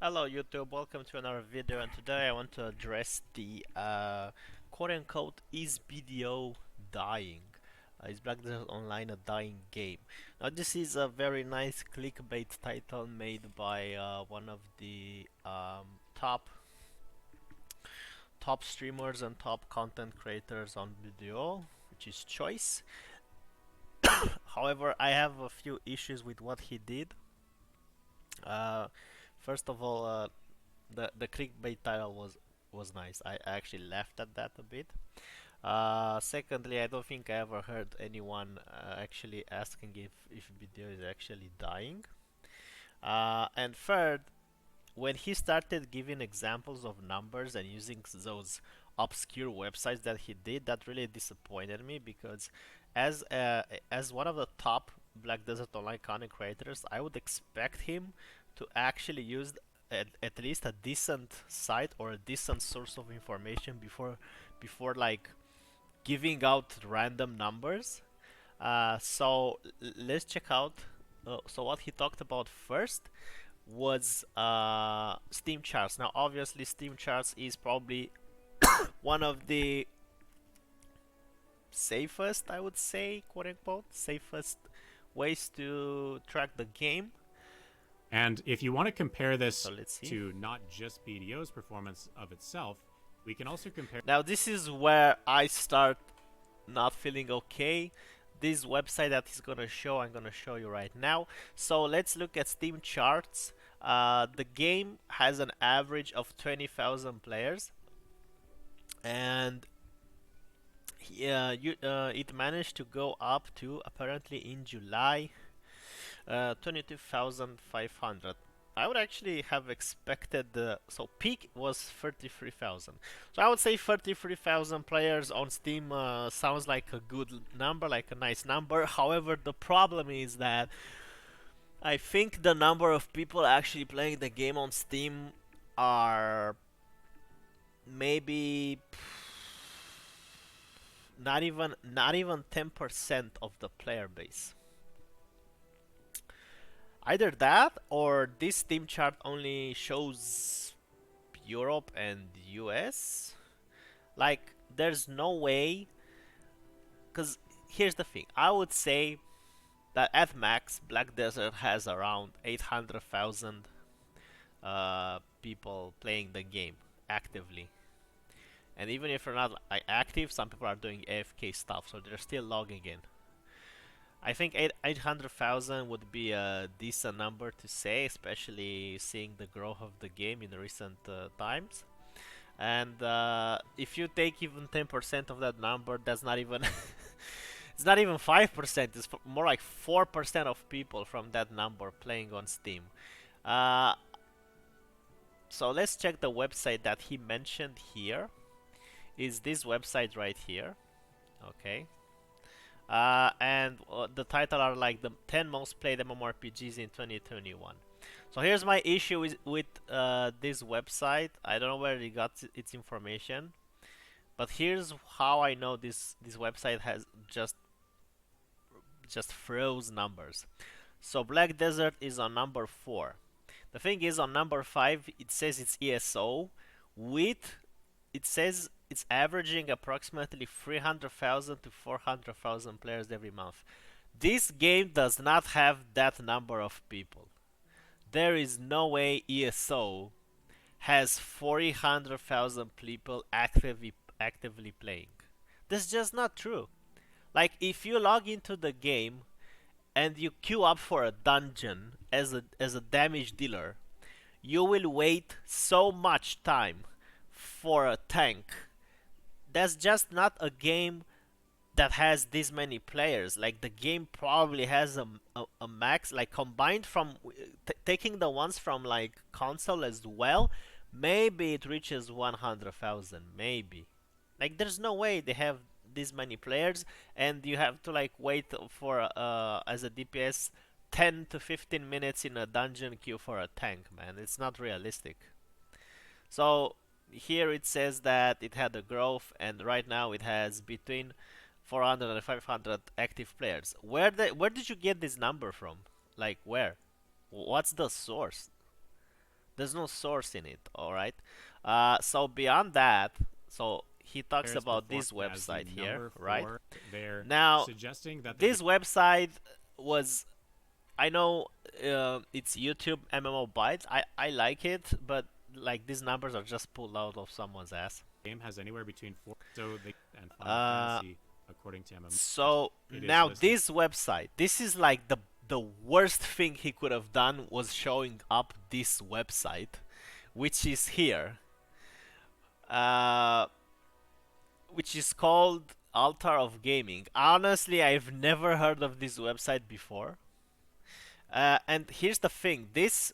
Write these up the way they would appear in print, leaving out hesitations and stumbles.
Hello YouTube, welcome to another video, and today I want to address the quote-unquote is BDO dying? Is Black Desert Online a dying game? Now this is a very nice clickbait title made by one of the top streamers and top content creators on BDO, which is Choice. However, I have a few issues with what he did. Uh, First of all, the clickbait title was nice. I actually laughed at that a bit. Secondly, I don't think I ever heard anyone actually asking if video is actually dying. And third, when he started giving examples of numbers and using those obscure websites that he did, that really disappointed me because as as one of the top Black Desert Online content creators, I would expect him to actually use at least a decent site or a decent source of information before like giving out random numbers. Let's check out. So what he talked about first was Steam charts. Now, obviously, Steam charts is probably one of the safest, I would say, quote unquote, safest ways to track the game. And if you want to compare So this let's see. to not just BDO's performance of itself, we can also compare. Now, this is where I start not feeling okay. This website that he's gonna show, I'm gonna show you right now. So let's look at Steam charts. The game has an average of 20,000 players, and it managed to go up to apparently in July 22,500. I would actually have expected so peak was 33,000. So I would say 33,000 players on Steam sounds like a good number, like a nice number. However, the problem is that I think the number of people actually playing the game on Steam are maybe not even 10% of the player base. Either that or this Steam chart only shows Europe and US. Like, there's no way. Because here's the thing, I would say that at max, Black Desert has around 800,000 people playing the game actively. And even if they're not active, some people are doing AFK stuff, so they're still logging in. I think 800,000 would be a decent number to say, especially seeing the growth of the game in recent times. And if you take even 10% of that number, that's not even it's not even 5%. It's more like 4% of people from that number playing on Steam. Uh, so let's check the website that he mentioned here. Is this website right here? Okay. And the title are like the 10 most played MMORPGs in 2021. So here's my issue with this website. I don't know where it got its information, but here's how I know this website has just froze numbers. So Black Desert is on number 4. The thing is, on number 5 it says it's ESO with, it says it's averaging approximately 300,000 to 400,000 players every month. This game does not have that number of people. There is no way ESO has 400,000 people actively playing. That's just not true. Like, if you log into the game and you queue up for a dungeon as a damage dealer, you will wait so much time for a tank. That's just not a game that has this many players. Like, the game probably has a max, like combined from taking the ones from like console as well, maybe it reaches 100,000, maybe. Like, there's no way they have this many players, and you have to like wait for as a DPS 10 to 15 minutes in a dungeon queue for a tank, man. It's not realistic. So here it says that it had a growth, and right now it has between 400 and 500 active players. Where did you get this number from? Like, where? What's the source? There's no source in it. All right. So beyond that, so he talks players about performed this as the website here, number right? 4 there, Now, suggesting that the game this website was, I know, it's YouTube MMO Bytes. I like it, but like these numbers are just pulled out of someone's ass. has anywhere between 4 and Final Uh, Fantasy according to MMO Bytes. so It is now listed this website, this is like the worst thing he could have done was showing up this website, which is here, uh, which is called Altar of Gaming. Honestly, I've never heard of this website before. And here's the thing: this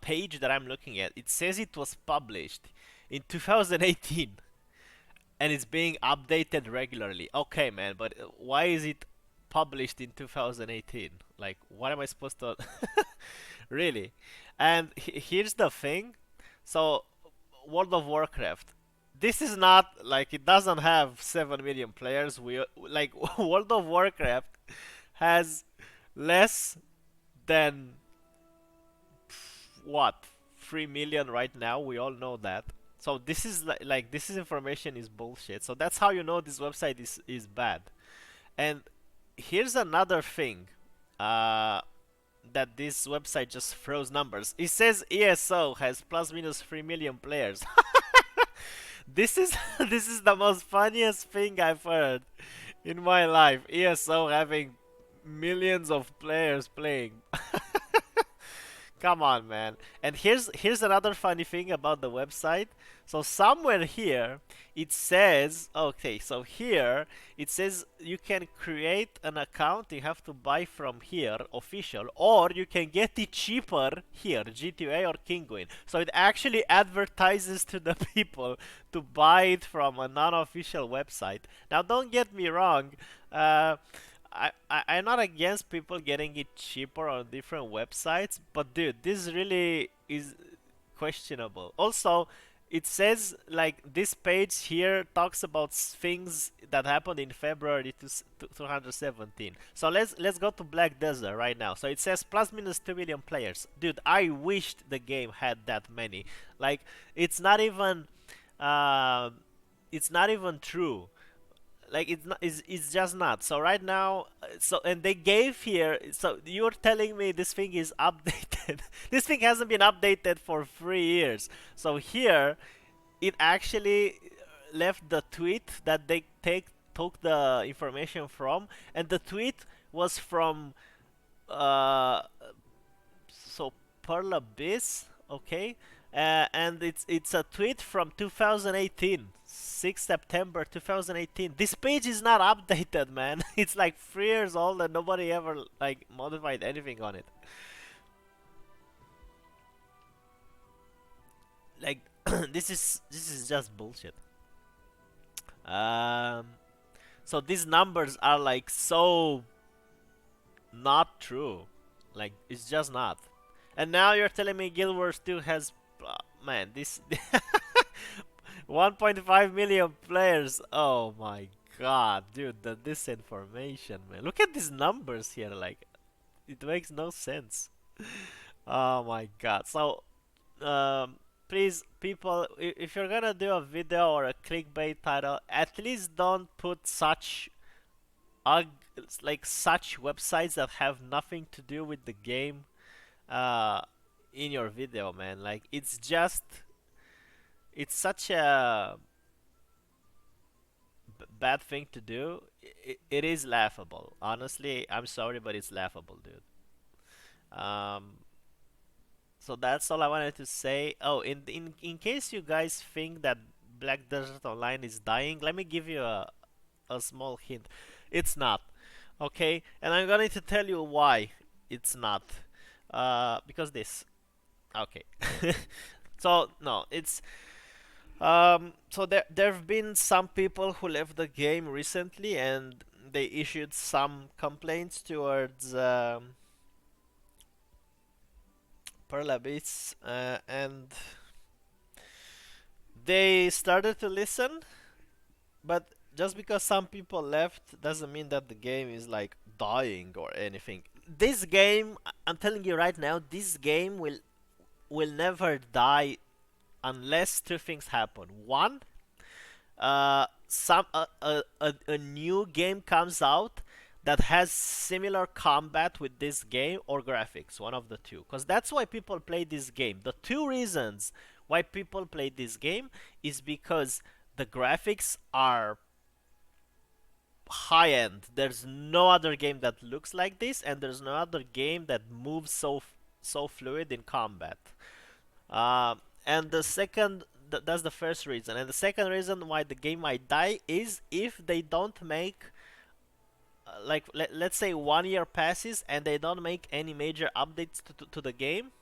page that I'm looking at, it says it was published in 2018 and it's being updated regularly. Okay, man, but why is it published in 2018? Like, what am I supposed to really? And here's the thing. So, World of Warcraft. This is not like it doesn't have 7 million players. We like World of Warcraft has less than what 3 million right now. We all know that. So this is like this is information is bullshit. So that's how you know this website is bad. And here's another thing, uh, that this website just throws numbers. It says ESO has plus minus 3 million players. This is this is the most funniest thing I've heard in my life. ESO having millions of players playing. Come on, man. And here's another funny thing about the website. So somewhere here it says, okay, so here it says you can create an account, you have to buy from here, official, or you can get it cheaper here, G2A or Kinguin. So it actually advertises to the people to buy it from a non-official website. Now don't get me wrong, I'm not against people getting it cheaper on different websites, but dude, this really is questionable. Also, it says like this page here talks about things that happened in February 2017. So let's go to Black Desert right now. So it says plus minus 2 million players. Dude, I wished the game had that many. Like it's not even uh, it's not even true. Like it's not, it's just not. So right now, so and they gave here, so you're telling me this thing is updated. This thing hasn't been updated for 3 years. So here it actually left the tweet that they take took the information from, and the tweet was from uh so Pearl Abyss, okay, and it's a tweet from 2018, 6 September 2018. This page is not updated, man. It's like 3 years old and nobody ever like modified anything on it. Like this is just bullshit. Um, so these numbers are like so not true. Like it's just not. And now you're telling me Guild Wars 2 has, man, this 1.5 million players. Oh my god, dude, the disinformation, man. Look at these numbers here. Like it makes no sense. Oh my god. So, please, people, if you're gonna do a video or a clickbait title, at least don't put such like such websites that have nothing to do with the game uh, in your video, man. Like it's such a bad thing to do. It is laughable. Honestly, I'm sorry, but it's laughable, dude. Um, so that's all I wanted to say. Oh, in case you guys think that Black Desert Online is dying, let me give you a small hint. It's not. Okay, and I'm going to tell you why it's not. Because this. Okay. So no, it's so there've been some people who left the game recently, and they issued some complaints towards Pearl Abyss, and they started to listen. But just because some people left doesn't mean that the game is like dying or anything. This game, I'm telling you right now, this game will never die unless two things happen. One, a new game comes out that has similar combat with this game or graphics, one of the two, because that's why people play this game. The two reasons why people play this game is because the graphics are high end. There's no other game that looks like this, and there's no other game that moves so fluid in combat. And the second, that's the first reason. And the second reason why the game might die is if they don't make, like, let's say 1 year passes and they don't make any major updates to the game.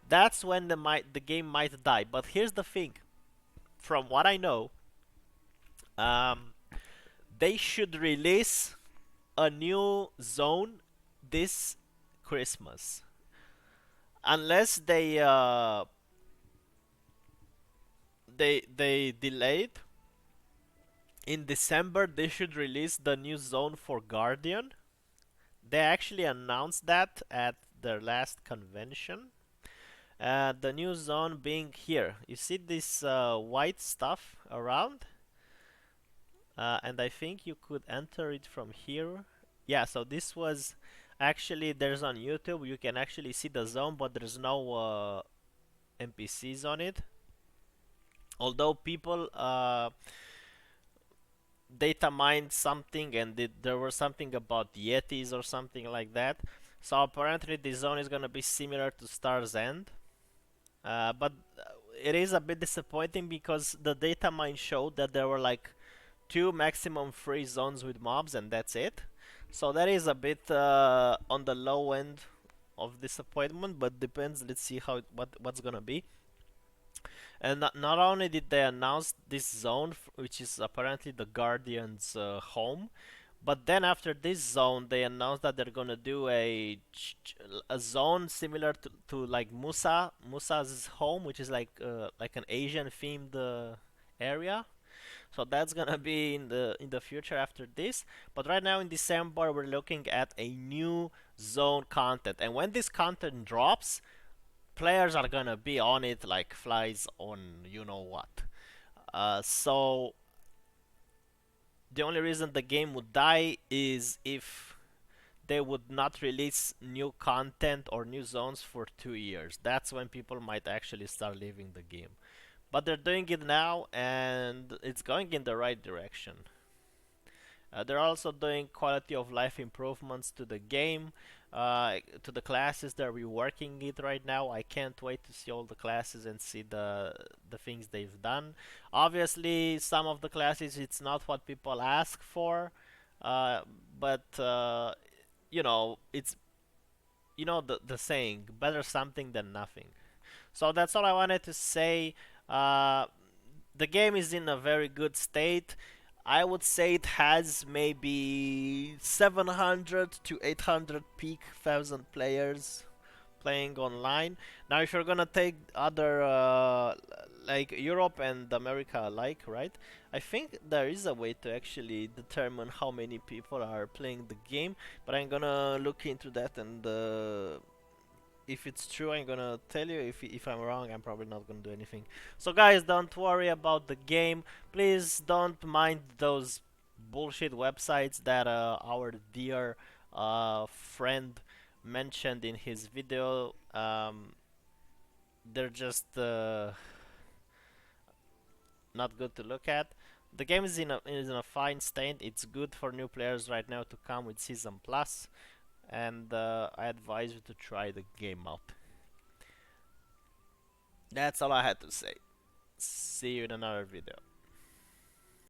That's when the game might die. But here's the thing: from what I know, um, they should release a new zone this Christmas, unless they delayed. In December, they should release the new zone for Guardian. They actually announced that at their last convention. The new zone being here. You see this white stuff around? And I think you could enter it from here. Yeah, so this was actually, there's on YouTube, you can actually see the zone, but there's no NPCs on it. Although people data mined something, and there was something about Yetis or something like that. So apparently the zone is gonna be similar to Star's End. But it is a bit disappointing because the data mine showed that there were like two maximum free zones with mobs, and that's it. So that is a bit on the low end of disappointment, but depends. Let's see what's gonna be. And not only did they announce this zone, which is apparently the Guardian's home, but then after this zone, they announced that they're gonna do a zone similar to like Musa's home, which is like an Asian themed area. So that's gonna be in the future after this. But right now in December, we're looking at a new zone content, and when this content drops, players are gonna be on it like flies on you know what. So the only reason the game would die is if they would not release new content or new zones for 2 years. That's when people might actually start leaving the game. But they're doing it now, and it's going in the right direction. They're also doing quality of life improvements to the game, to the classes. They're reworking it right now. I can't wait to see all the classes and see the things they've done. Obviously, some of the classes it's not what people ask for, uh, but it's the saying, better something than nothing. So that's all I wanted to say. Uh, the game is in a very good state. I would say it has maybe 700 to 800 peak thousand players playing online. Now, if you're gonna take other like Europe and America alike, right? I think there is a way to actually determine how many people are playing the game, but I'm gonna look into that, and if it's true, I'm gonna tell you. If I'm wrong, I'm probably not gonna do anything. So guys, don't worry about the game. Please don't mind those bullshit websites that our dear friend mentioned in his video. They're just not good to look at. The game is in a fine state. It's good for new players right now to come with Season Plus, and I advise you to try the game out. That's all I had to say. See you in another video.